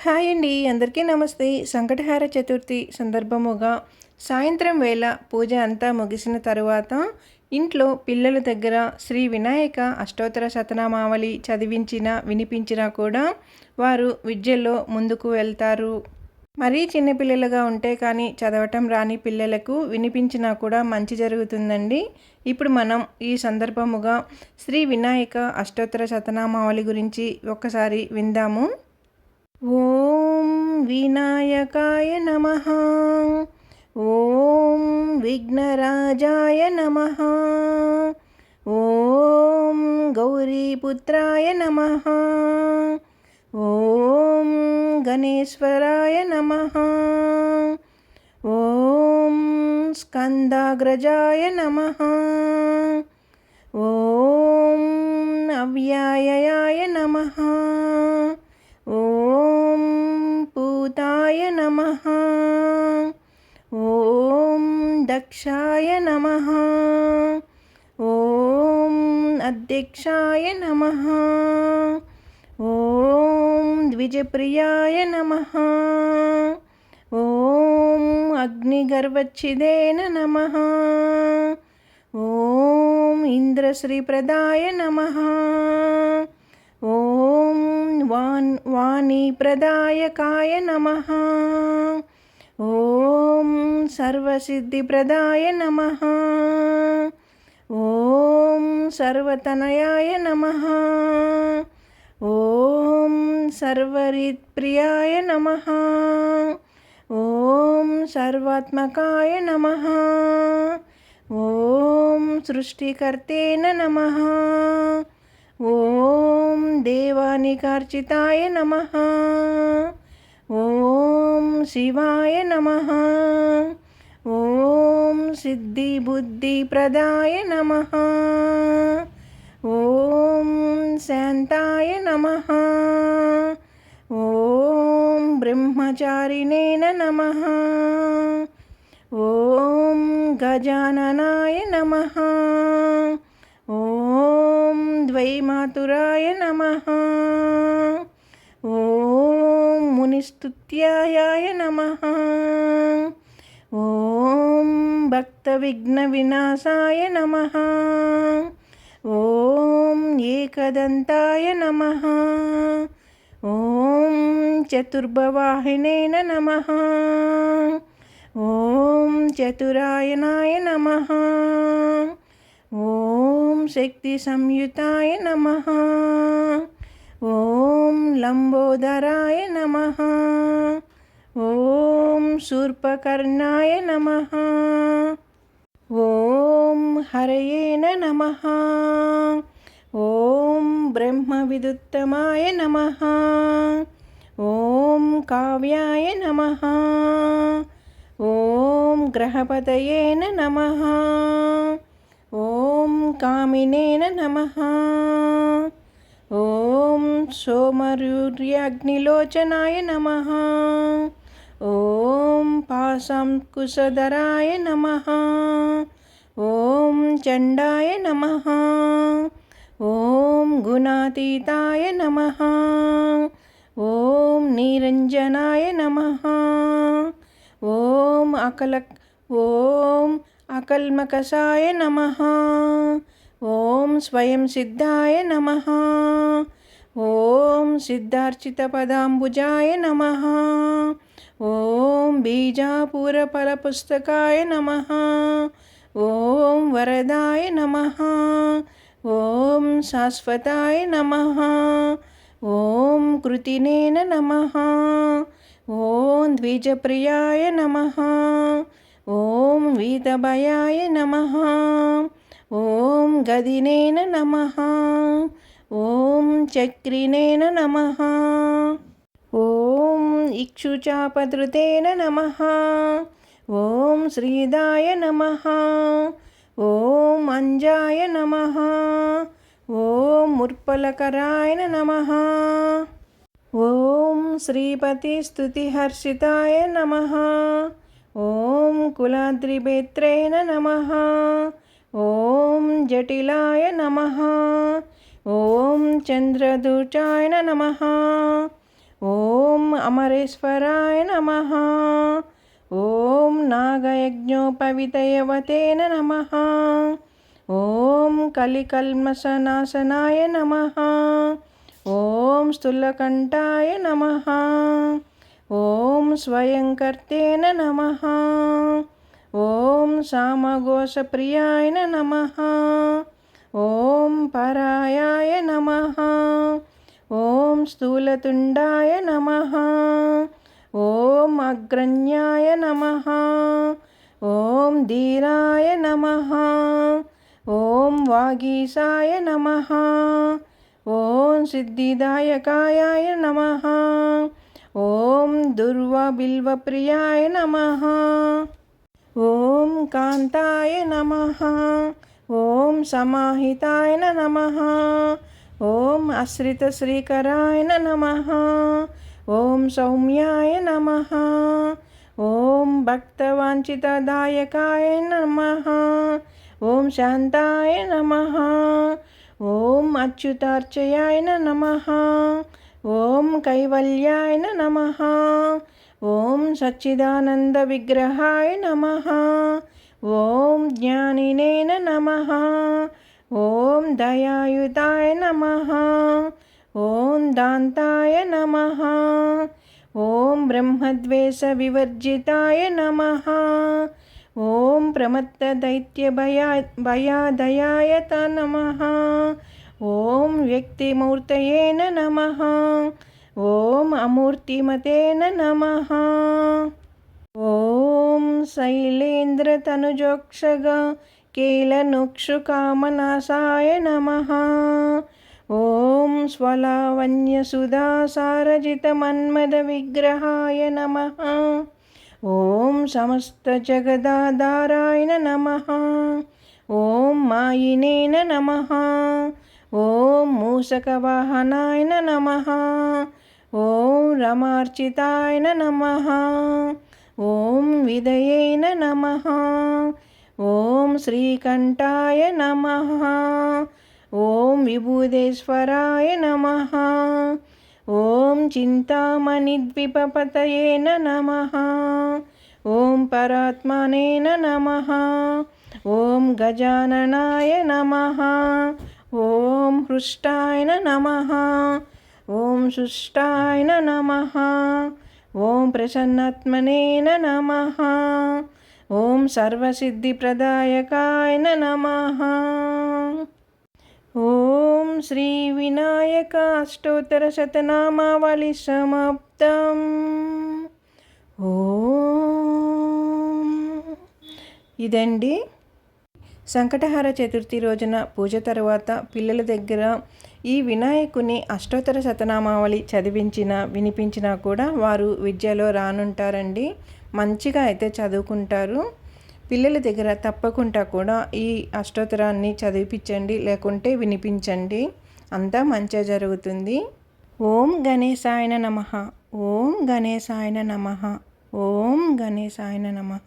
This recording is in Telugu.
హాయ్ అండి, అందరికీ నమస్తే. సంకటహార చతుర్థి సందర్భముగా సాయంత్రం వేళ పూజ అంతా ముగిసిన తరువాత ఇంట్లో పిల్లల దగ్గర శ్రీ వినాయక అష్టోత్తర శతనామావళి చదివించినా వినిపించినా కూడా వారు విద్యలో ముందుకు వెళ్తారు. మరీ చిన్నపిల్లలుగా ఉంటే కానీ చదవటం రాని పిల్లలకు వినిపించినా కూడా మంచి జరుగుతుందండి. ఇప్పుడు మనం ఈ సందర్భముగా శ్రీ వినాయక అష్టోత్తర శతనామావళి గురించి ఒక్కసారి విందాము. ఓం వినాయకాయ నమః. ఓం విఘ్నరాజాయ నమః. ఓం గౌరీపుత్రాయ నమః. ఓం గణేశ్వరాయ నమః. ఓం స్కందాగ్రజాయ నమః. ఓం అవ్యయాయ నమః. ఓం పూతాయ నమః. ఓం దక్షాయ నమః. ఓం అధ్యక్షాయ నమః. ఓం ద్విజప్రియాయ నమః. ఓం అగ్నిగర్వచ్ఛిదేన నమః. ఓం ఇంద్రశ్రీప్రదాయ నమః. ఓం వాణీప్రదాయకాయ నమః. ఓం సర్వసిద్ధిప్రదాయ నమః. ఓం సర్వతనయాయ నమః. ఓం సర్వరిత్ప్రియాయ నమః. ఓం సర్వాత్మకాయ నమః. ఓం సృష్టికర్తేన నమః. ఓం దేవానికార్చితాయ నమః. ఓం శివాయ నమః. ఓం సిద్ధిబుద్ధిప్రదాయ నమః. ఓం శాంతాయ నమః. ఓం బ్రహ్మచారిణేన నమః. ఓం గజాననాయ నమః. ఓం ద్వైమాతురాయ నమః. ఓం మునిస్తుత్యాయ నమః. ఓం భక్తవిఘ్నవినాశాయ నమః. ఓం ఏకదంతాయ నమః. ఓం చతుర్భవాహినేన నమః. ఓం చతురాయనాయ నమః. ఓం శక్తి సంయుతాయ నమః. ఓం లంబోదరాయ నమః. ఓం శూర్పకర్ణాయ నమః. ఓం హరయేన నమః. ఓం బ్రహ్మవిదుత్తమాయ నమః. ఓం కావ్యాయ నమః. ఓం గ్రహపతయేన నమః. ఓం కామినేన నమః. ఓం సోమరుర్యాగ్నిలోచనాయ నమః. ఓం పాశంకుశధరాయ నమః. ఓం చండాయ నమః. ఓం గుణాతీతాయ నమః. ఓం నిరంజనాయ నమః. ఓం అకల్మకసాయ నమః. ఓం స్వయం సిద్ధాయ నమః. ఓం సిద్ధార్చితపదాంబుజాయ నమః. ఓం బీజాపూరఫలపుస్తకాయ నమః. ఓం వరదాయ నమః. ఓం శాశ్వతాయ నమః. ఓం కృతినేన నమః. ఓం ద్విజప్రియాయ నమః. ఓం వీతభయాయ నమః. ఓం గదినేన నమః. ఓం చక్రినేన నమః. ఓం ఇక్షుచాపధృతేన నమః. ఓం శ్రీదాయ నమః. ఓం అంజాయ నమః. ఓం ముర్పలకరాయ నమః. ఓం శ్రీపతిస్తుతిహర్షితాయ నమః. ఓం కులాద్రిభేత్రేణ నమః. ఓం జటిలాయ నమః. ఓం చంద్రదూచాయ నమః. ఓం అమరేశ్వరాయ నమః. ఓం నాగయజ్ఞోపవితయవతే నమః. ఓం కలికల్మషనాశనాయ నమః. ఓం స్థూలకంఠాయ నమః. ఓం స్వయంకర్తే నమః. ఓం సామఘోషప్రియాయ నమః. ఓం పరాయాయ నమః. ఓం స్థూలతుండాయ నమః. ఓం అగ్రణ్యాయ నమః. ఓం ధీరాయ నమః. ఓం వాగీశాయ నమః. ఓం సిద్ధిదాయకాయ నమః. ఓం దుర్వాబిల్వప్రియాయ నమః. ఓం కాంతాయ నమః. ఓం సమాహితాయ నమః. ఓం ఆశ్రితశ్రీకరాయ నమః. ఓం సౌమ్యాయ నమః. ఓం భక్తవాంఛితదాయకాయ నమః. ఓం శాంతాయ నమః. ఓం అచ్యుతార్చయాయ నమః. ఓం కైవల్యాయ నమః. ఓం సచ్చిదానంద విగ్రహాయ నమః. ఓం జ్ఞానినే నమః. ఓం దయాయుతాయ నమః. ఓం దాంతాయ నమః. ఓం బ్రహ్మద్వేష వివర్జితాయ నమః. ఓం ప్రమత్తదైత్యభయాదయాయ నమః. ఓం వ్యక్తిమూర్తయే నమః. ఓం అమూర్తిమతే నమః. ఓం శైలేంద్రతనుజోక్షగ కేళనుక్షుకామనాశాయ నమః. ఓం స్వలావణ్యసుధాసారజితమన్మదవిగ్రహాయ నమః. ఓం సమస్తజగదాధారాయ నమః. ఓం మాయినే నమః. ఓం మూషకవాహనాయ నమః. ఓం రమార్చితాయ నమః. ఓం విదయే నమః. ఓం శ్రీకంఠాయ నమః. ఓం విభూదేశ్వరాయ నమః. ఓం చింతామణిద్విపపతయే నమః. ఓం పరాత్మనే నమః. ఓం గజాననాయ నమః. ఓం హృష్టాయ నమః. ఓం శుష్టాయ నమః. ఓం ప్రసన్నాత్మనే నమః. ఓం సర్వసిద్ధిప్రదాయకాయ నమః. ఓం శ్రీ వినాయక అష్టోత్తర శతనామావళి సమాప్తం. ఓం. ఇదండి సంకటహార చతుర్థి రోజున పూజ తర్వాత పిల్లల దగ్గర ఈ వినాయకుని అష్టోత్తర శతనామావళి చదివించినా వినిపించినా కూడా వారు విద్యలో రానుంటారండి. మంచిగా అయితే చదువుకుంటారు. పిల్లల దగ్గర తప్పకుండా కూడా ఈ అష్టోత్తరాన్ని చదివిపించండి, లేకుంటే వినిపించండి. అంతా మంచిగా జరుగుతుంది. ఓం గణేశాయ నమః. ఓం గణేశాయ నమః. ఓం గణేశాయ నమః.